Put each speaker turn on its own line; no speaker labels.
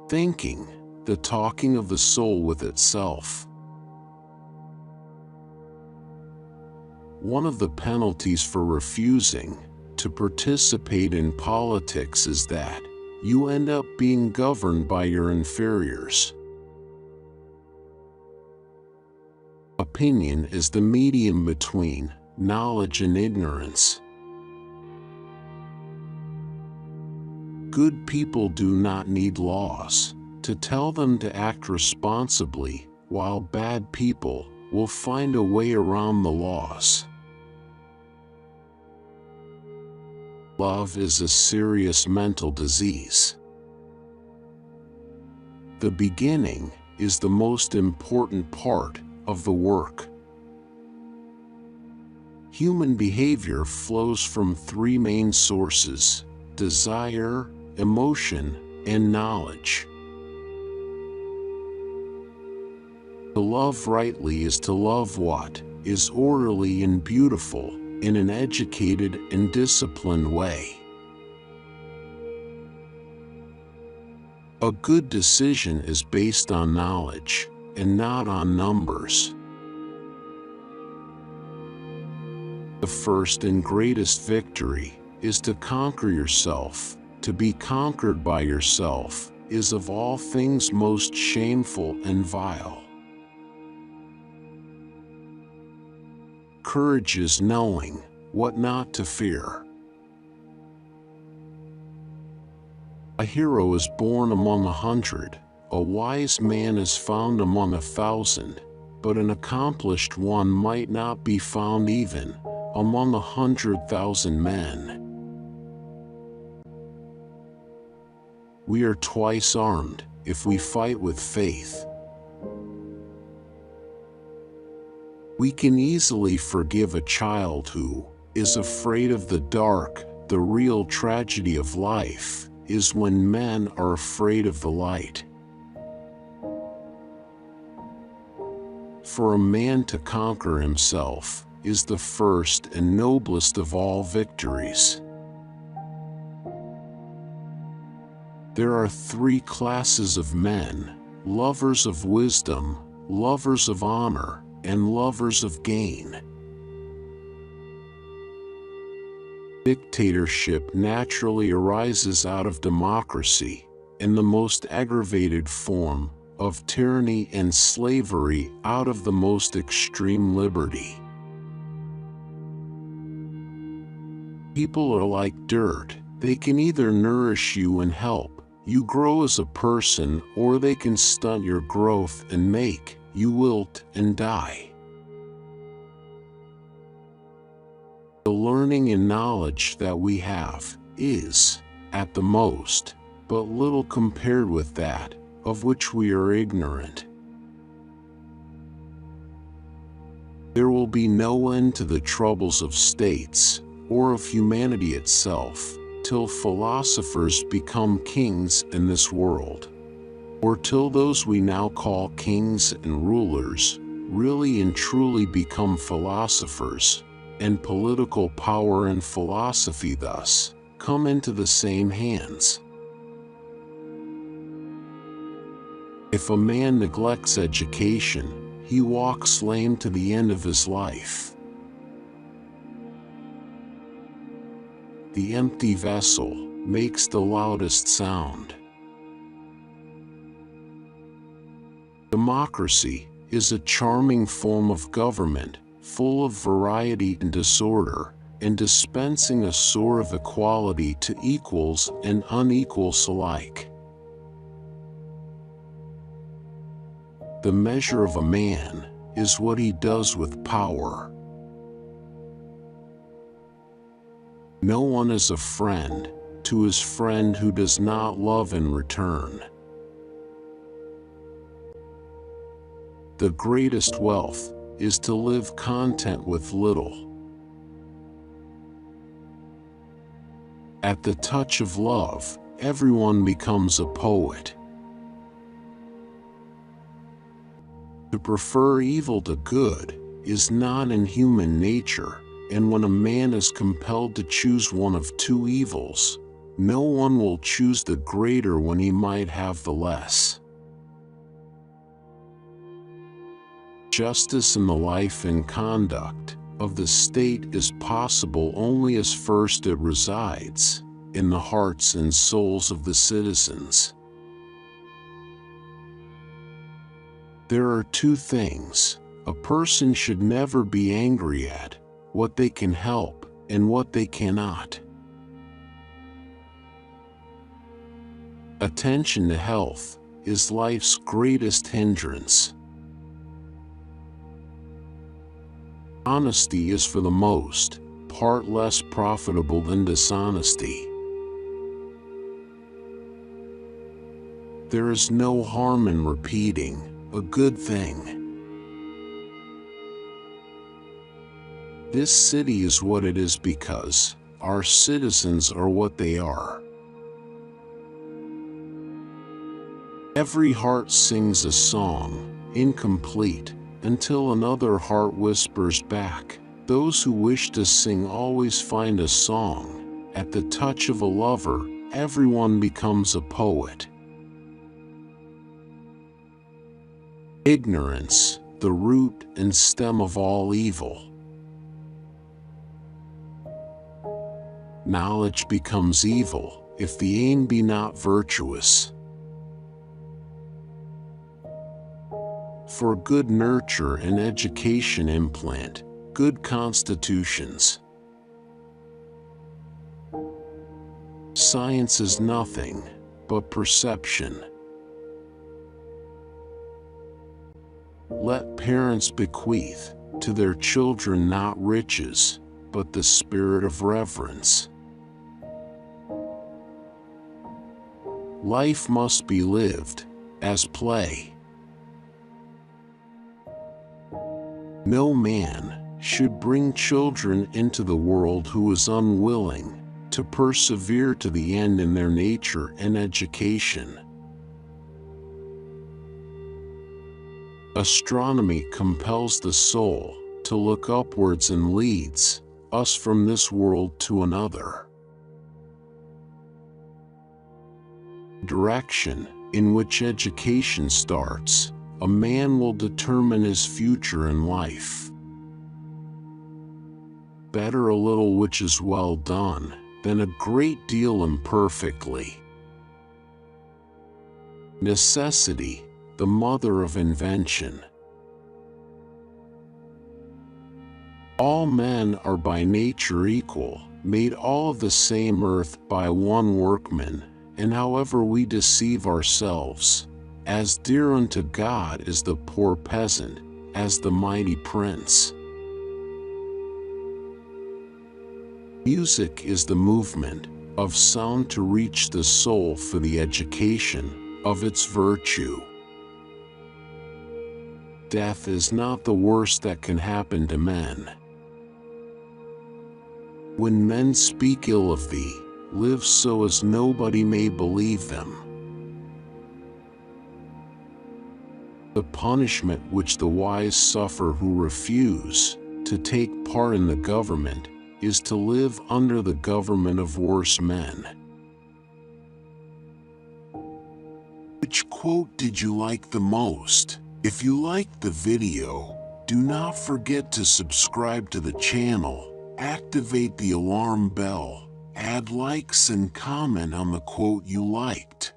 Thinking, the talking of the soul with itself. One of the penalties for refusing to participate in politics is that you end up being governed by your inferiors. Opinion is the medium between knowledge and ignorance. Good people do not need laws to tell them to act responsibly, while bad people will find a way around the laws. Love is a serious mental disease. The beginning is the most important part of the work. Human behavior flows from three main sources: desire, emotion, and knowledge. To love rightly is to love what is orderly and beautiful in an educated and disciplined way. A good decision is based on knowledge and not on numbers. The first and greatest victory is to conquer yourself. To be conquered by yourself is of all things most shameful and vile. Courage is knowing what not to fear. A hero is born among 100, a wise man is found among 1,000, but an accomplished one might not be found even among 100,000 men. We are twice armed if we fight with faith. We can easily forgive a child who is afraid of the dark. The real tragedy of life is when men are afraid of the light. For a man to conquer himself is the first and noblest of all victories. There are three classes of men: lovers of wisdom, lovers of honor, and lovers of gain. Dictatorship naturally arises out of democracy, and the most aggravated form of tyranny and slavery out of the most extreme liberty. People are like dirt. They can either nourish you and help you grow as a person, or they can stunt your growth and make you wilt and die. The learning and knowledge that we have is, at the most, but little compared with that of which we are ignorant. There will be no end to the troubles of states or of humanity itself till philosophers become kings in this world, or till those we now call kings and rulers really and truly become philosophers, and political power and philosophy thus come into the same hands. If a man neglects education, he walks lame to the end of his life. The empty vessel makes the loudest sound. Democracy is a charming form of government, full of variety and disorder, and dispensing a sort of equality to equals and unequals alike. The measure of a man is what he does with power. No one is a friend to his friend who does not love in return. The greatest wealth is to live content with little. At the touch of love, everyone becomes a poet. To prefer evil to good is not in human nature, and when a man is compelled to choose one of two evils, No one will choose the greater when he might have the less. Justice in the life and conduct of the state is possible only as first it resides in the hearts and souls of the citizens. There are two things a person should never be angry at: what they can help and what they cannot. Attention to health is life's greatest hindrance. Honesty is for the most part less profitable than dishonesty. There is no harm in repeating a good thing. This city is what it is because our citizens are what they are. Every heart sings a song, incomplete, until another heart whispers back. Those who wish to sing always find a song. At the touch of a lover, everyone becomes a poet. Ignorance, the root and stem of all evil. Knowledge becomes evil if the aim be not virtuous. For good nurture and education implant good constitutions. Science is nothing but perception. Let parents bequeath to their children not riches, but the spirit of reverence. Life must be lived as play. No man should bring children into the world who is unwilling to persevere to the end in their nature and education. Astronomy compels the soul to look upwards and leads us from this world to another. Direction in which education starts, a man will determine his future in life. Better a little which is well done than a great deal imperfectly. Necessity, the mother of invention. All men are by nature equal, made all of the same earth by one workman, and however we deceive ourselves, as dear unto God is the poor peasant, as the mighty prince. Music is the movement of sound to reach the soul for the education of its virtue. Death is not the worst that can happen to men. When men speak ill of thee, live so as nobody may believe them. The punishment which the wise suffer who refuse to take part in the government is to live under the government of worse men. Which quote did you like the most? If you liked the video, do not forget to subscribe to the channel, activate the alarm bell, add likes and comment on the quote you liked.